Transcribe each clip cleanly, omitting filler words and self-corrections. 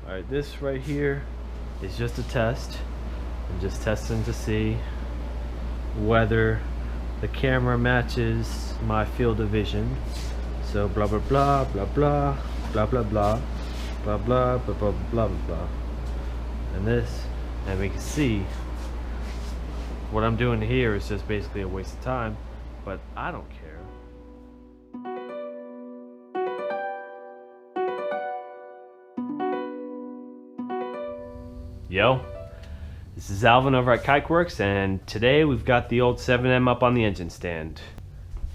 Alright, this right here is just a test. I'm just testing to see whether the camera matches my field of vision. So blah blah blah blah blah blah blah blah blah blah blah blah blah blah. And this, and we can see what I'm doing here is just basically a waste of time, but I don't care. Yo, this is Alvin over at Kiteworks, and today we've got the old 7M up on the engine stand.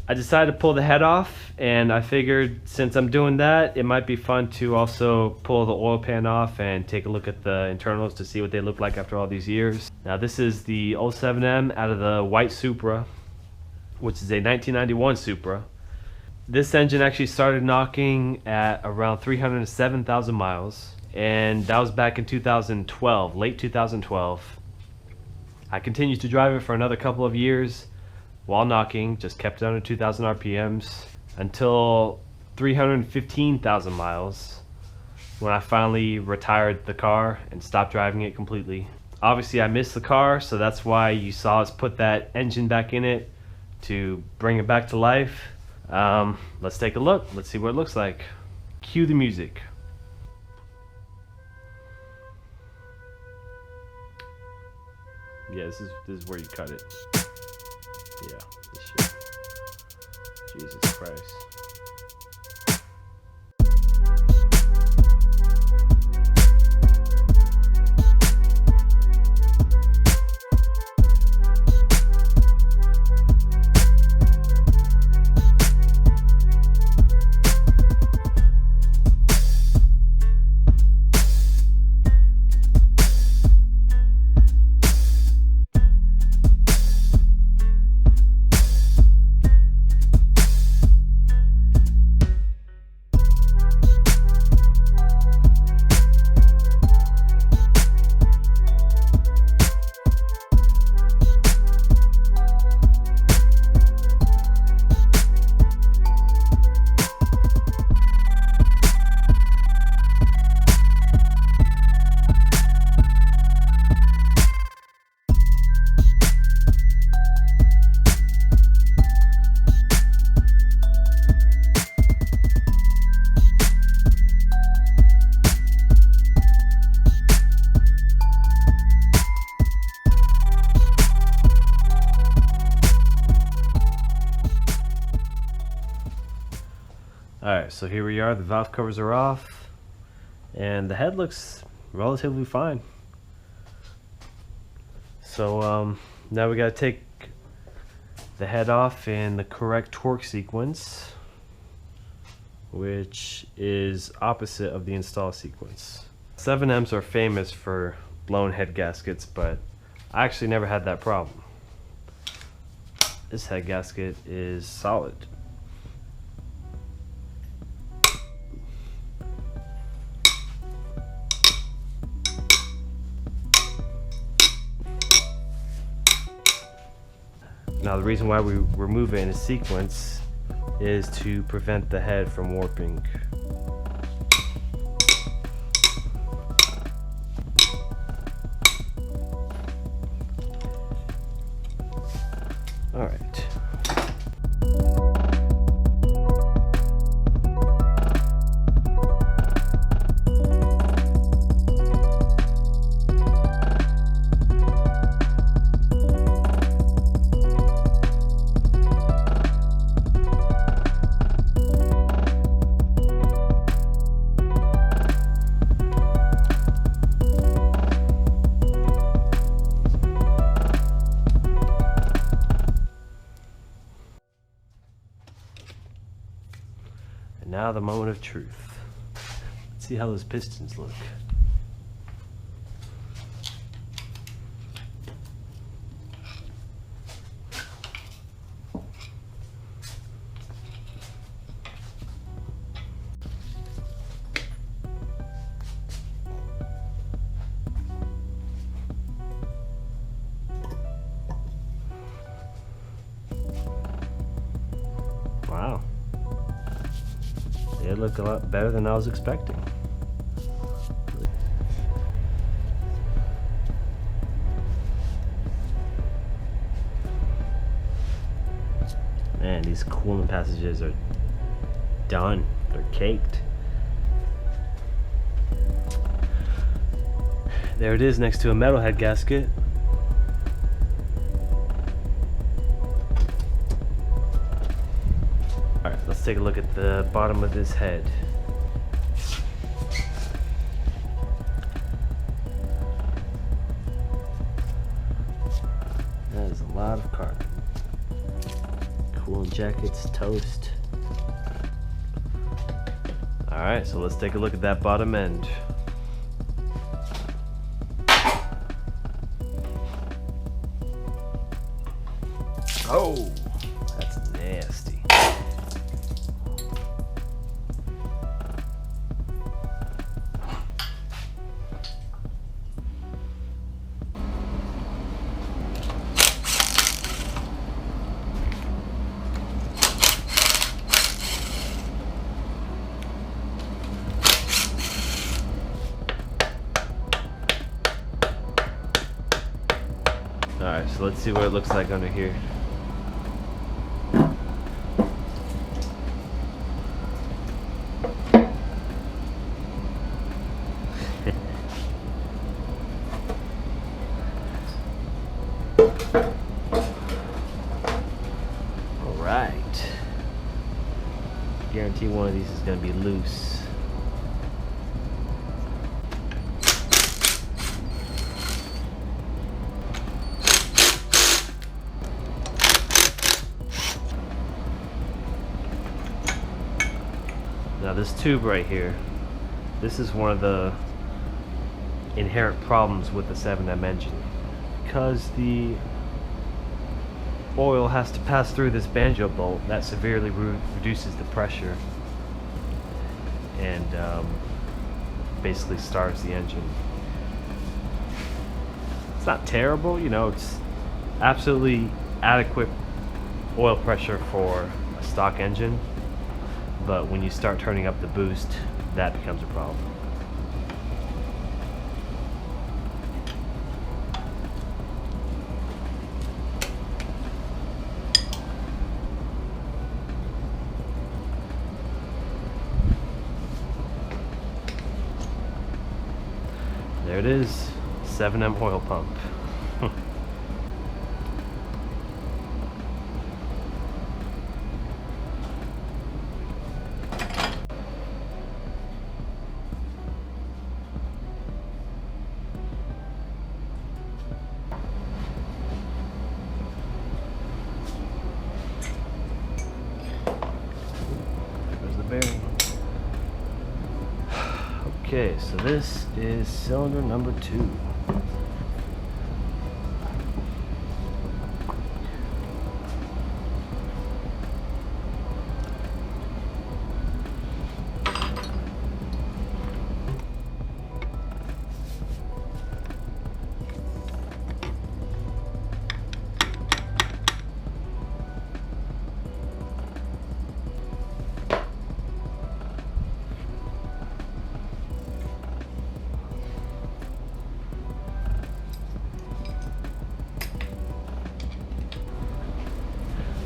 I decided to pull the head off, and I figured since I'm doing that, it might be fun to also pull the oil pan off and take a look at the internals to see what they look like after all these years. Now this is the old 7M out of the white Supra, which is a 1991 Supra. This engine actually started knocking at around 307,000 miles. And that was back in 2012, late 2012. I continued to drive it for another couple of years while knocking, just kept it under 2,000 RPMs until 315,000 miles when I finally retired the car and stopped driving it completely. Obviously I missed the car, so that's why you saw us put that engine back in it to bring it back to life. Let's take a look, let's see what it looks like. Cue the music. Yeah, this is where you cut it. Yeah, this shit. Jesus Christ. Alright, so here we are, the valve covers are off, and the head looks relatively fine. So now we gotta take the head off in the correct torque sequence, which is opposite of the install sequence. 7Ms are famous for blown head gaskets, but I actually never had that problem. This head gasket is solid. Now the reason why we remove it in a sequence is to prevent the head from warping. All right. Now the moment of truth. Let's see how those pistons look. Wow. They look a lot better than I was expecting. Man, these coolant passages are done. They're caked. There it is next to a metalhead gasket. Alright, let's take a look at the bottom of this head. That is a lot of carbon. Coolant jackets, toast. Alright, so let's take a look at that bottom end. Oh, that's nasty. Alright, so let's see what it looks like under here. Alright. Guarantee one of these is going to be loose. Now this tube right here, this is one of the inherent problems with the 7M engine. Because the oil has to pass through this banjo bolt, that severely reduces the pressure and basically starves the engine. It's not terrible, you know, it's absolutely adequate oil pressure for a stock engine, but when you start turning up the boost, that becomes a problem. There it is, 7M oil pump. There's the bearing. Okay, so this is cylinder number 2.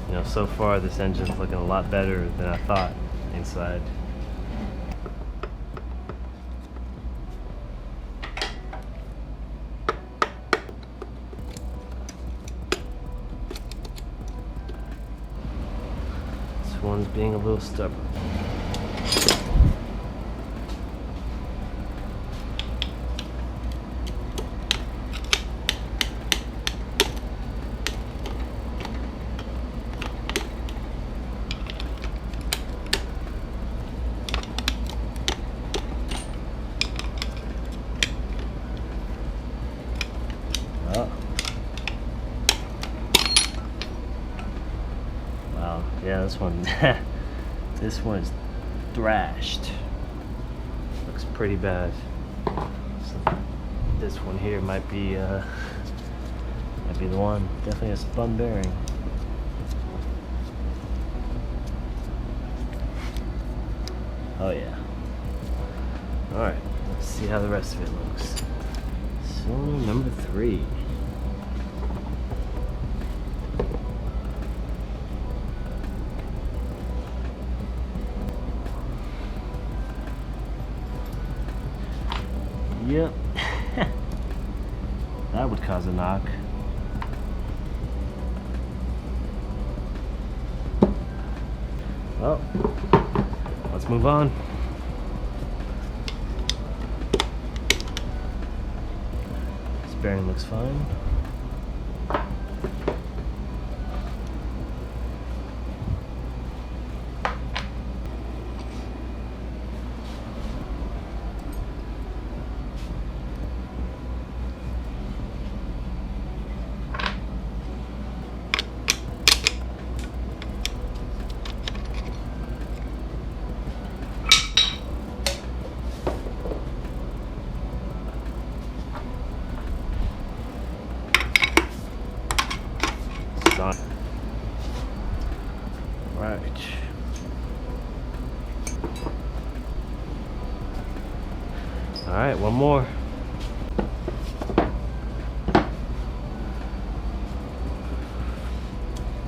You know, so far this engine's looking a lot better than I thought inside. This one's being a little stubborn. Oh. Wow, yeah, this one this one is thrashed. Looks pretty bad. So this one here might be the one. Definitely a spun bearing. Oh yeah. Alright, let's see how the rest of it looks. Cylinder number 3. Yep. That would cause a knock. Well, let's move on. This bearing looks fine. Right. Alright, one more.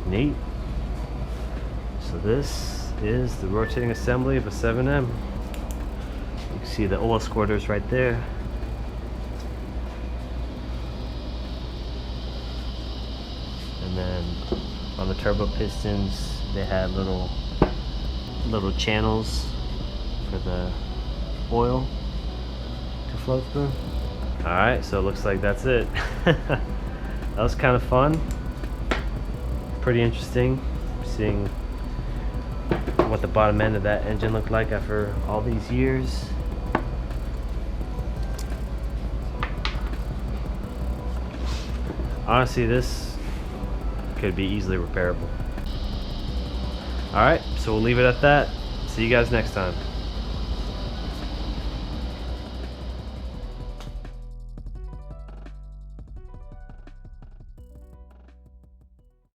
Neat. So this is the rotating assembly of a 7M. You can see the oil squirters right there. And then on the turbo pistons, they have little channels for the oil to flow through. Alright, so it looks like that's it. That was kind of fun. Pretty interesting seeing what the bottom end of that engine looked like after all these years. Honestly, this could be easily repairable. Alright, so we'll leave it at that. See you guys next time.